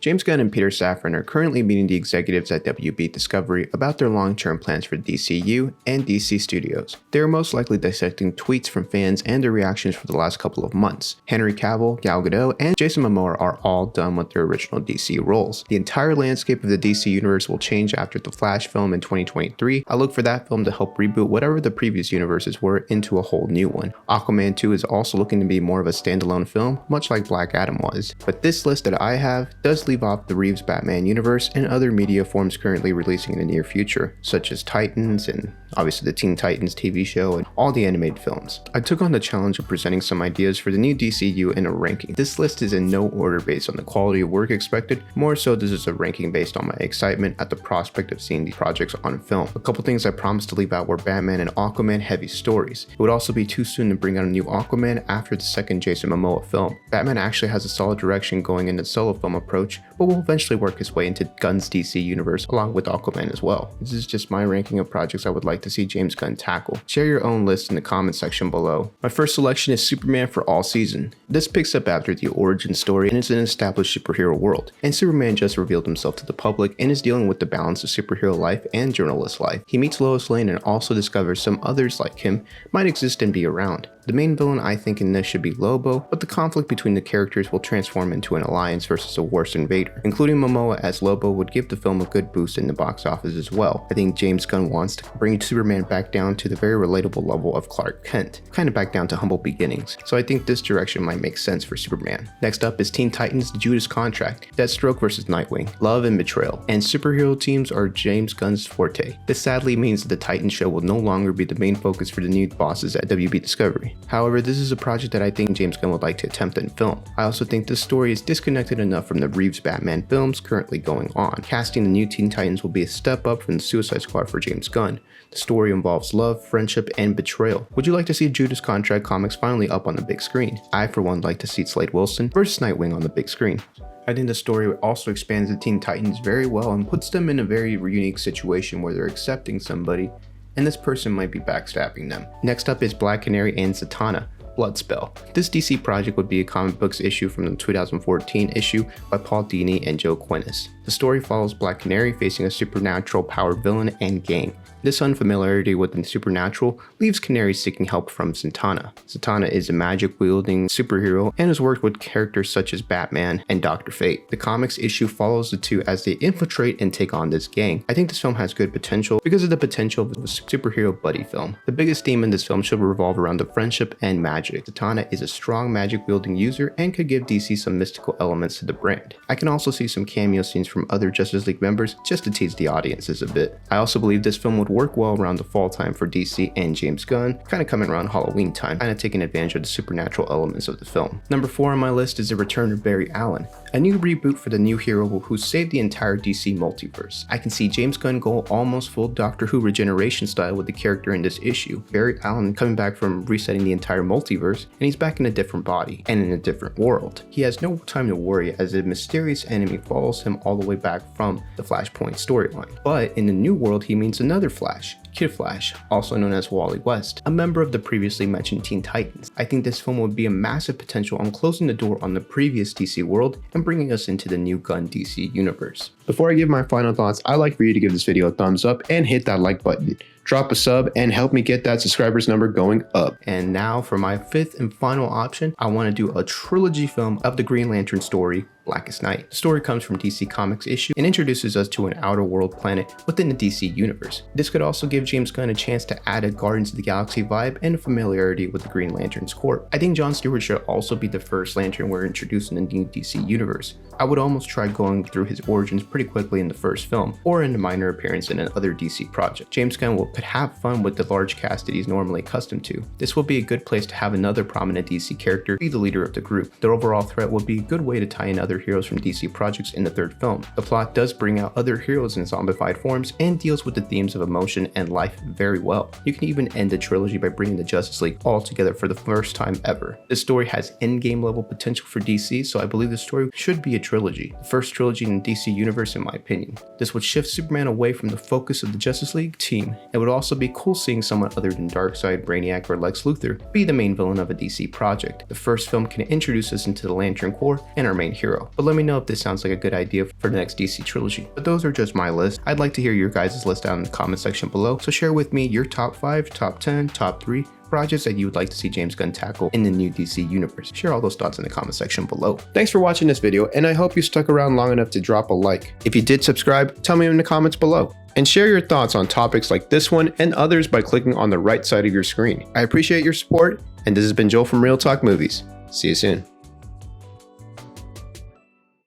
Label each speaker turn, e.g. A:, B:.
A: James Gunn and Peter Safran are currently meeting the executives at WB Discovery about their long-term plans for DCU and DC Studios. They are most likely dissecting tweets from fans and their reactions for the last couple of months. Henry Cavill, Gal Gadot, and Jason Momoa are all done with their original DC roles. The entire landscape of the DC universe will change after the Flash film in 2023. I look for that film to help reboot whatever the previous universes were into a whole new one. Aquaman 2 is also looking to be more of a standalone film, much like Black Adam was. But this list that I have does leave off the Reeves Batman universe and other media forms currently releasing in the near future, such as Titans and obviously the Teen Titans TV show and all the animated films. I took on the challenge of presenting some ideas for the new DCU in a ranking. This list is in no order based on the quality of work expected, more so this is a ranking based on my excitement at the prospect of seeing these projects on film. A couple things I promised to leave out were Batman and Aquaman heavy stories. It would also be too soon to bring out a new Aquaman after the second Jason Momoa film. Batman actually has a solid direction going in the solo film approach, but will eventually work his way into Gunn's DC universe along with Aquaman as well. This is just my ranking of projects I would like to see James Gunn tackle. Share your own list in the comment section below. My first selection is Superman for All Season. This picks up after the origin story and is an established superhero world, and Superman just revealed himself to the public and is dealing with the balance of superhero life and journalist life. He meets Lois Lane and also discovers some others like him might exist and be around. The main villain I think in this should be Lobo, but the conflict between the characters will transform into an alliance versus a worse invader. Including Momoa as Lobo would give the film a good boost in the box office as well. I think James Gunn wants to bring Superman back down to the very relatable level of Clark Kent, kind of back down to humble beginnings, so I think this direction might make sense for Superman. Next up is Teen Titans: The Judas Contract, Deathstroke vs. Nightwing, Love and Betrayal, and superhero teams are James Gunn's forte. This sadly means that the Titans show will no longer be the main focus for the new bosses at WB Discovery. However, this is a project that I think James Gunn would like to attempt in film. I also think this story is disconnected enough from the Reeves Batman films currently going on. Casting the new Teen Titans will be a step up from the Suicide Squad for James Gunn. The story involves love, friendship, and betrayal. Would you like to see Judas Contract comics finally up on the big screen? I for one like to see Slade Wilson versus Nightwing on the big screen. I think the story also expands the Teen Titans very well and puts them in a very unique situation where they're accepting somebody and this person might be backstabbing them. Next up is Black Canary and Zatanna, Bloodspell. This DC project would be a comic books issue from the 2014 issue by Paul Dini and Joe Quinnis. The story follows Black Canary facing a supernatural powered villain and gang. This unfamiliarity with the supernatural leaves Canary seeking help from Zatanna. Zatanna is a magic-wielding superhero and has worked with characters such as Batman and Dr. Fate. The comics issue follows the two as they infiltrate and take on this gang. I think this film has good potential because of the potential of a superhero buddy film. The biggest theme in this film should revolve around the friendship and magic. Zatanna is a strong magic-wielding user and could give DC some mystical elements to the brand. I can also see some cameo scenes from other Justice League members just to tease the audiences a bit. I also believe this film would work well around the fall time for DC and James Gunn, kind of coming around Halloween time, kind of taking advantage of the supernatural elements of the film. Number 4 on my list is the return of Barry Allen, a new reboot for the new hero who saved the entire DC multiverse. I can see James Gunn go almost full Doctor Who regeneration style with the character in this issue. Barry Allen coming back from resetting the entire multiverse, and he's back in a different body and in a different world. He has no time to worry as a mysterious enemy follows him all the way back from the Flashpoint storyline. But in the new world, he meets another Flash, Kid Flash, also known as Wally West, a member of the previously mentioned Teen Titans. I think this film would be a massive potential on closing the door on the previous DC world and bringing us into the new Gunn DC universe. Before I give my final thoughts, I'd like for you to give this video a thumbs up and hit that like button. Drop a sub and help me get that subscribers number going up. And now for my 5th and final option, I want to do a trilogy film of the Green Lantern story, Blackest Night. The story comes from DC Comics issue and introduces us to an outer world planet within the DC universe. This could also give James Gunn a chance to add a Guardians of the Galaxy vibe and a familiarity with the Green Lantern's Corps. I think John Stewart should also be the first Lantern we're introduced in the new DC universe. I would almost try going through his origins pretty quickly in the first film, or in a minor appearance in another DC project. James Gunn could have fun with the large cast that he's normally accustomed to. This will be a good place to have another prominent DC character be the leader of the group. The overall threat would be a good way to tie in other heroes from DC projects in the third film. The plot does bring out other heroes in zombified forms and deals with the themes of emotion and life very well. You can even end the trilogy by bringing the Justice League all together for the first time ever. This story has endgame level potential for DC, so I believe the story should be a trilogy. The first trilogy in the DC universe in my opinion. This would shift Superman away from the focus of the Justice League team. It would would also be cool seeing someone other than Darkseid, Brainiac, or Lex Luthor be the main villain of a DC project. The first film can introduce us into the Lantern Corps and our main hero, but let me know if this sounds like a good idea for the next DC trilogy. But those are just my list. I'd like to hear your guys' list down in the comment section below, so share with me your top 5, top 10, top 3 projects that you would like to see James Gunn tackle in the new DC universe. Share all those thoughts in the comment section below. Thanks for watching this video, and I hope you stuck around long enough to drop a like. If you did subscribe, tell me in the comments below. And share your thoughts on topics like this one and others by clicking on the right side of your screen. I appreciate your support, and this has been Joel from Real Talk Movies. See you soon.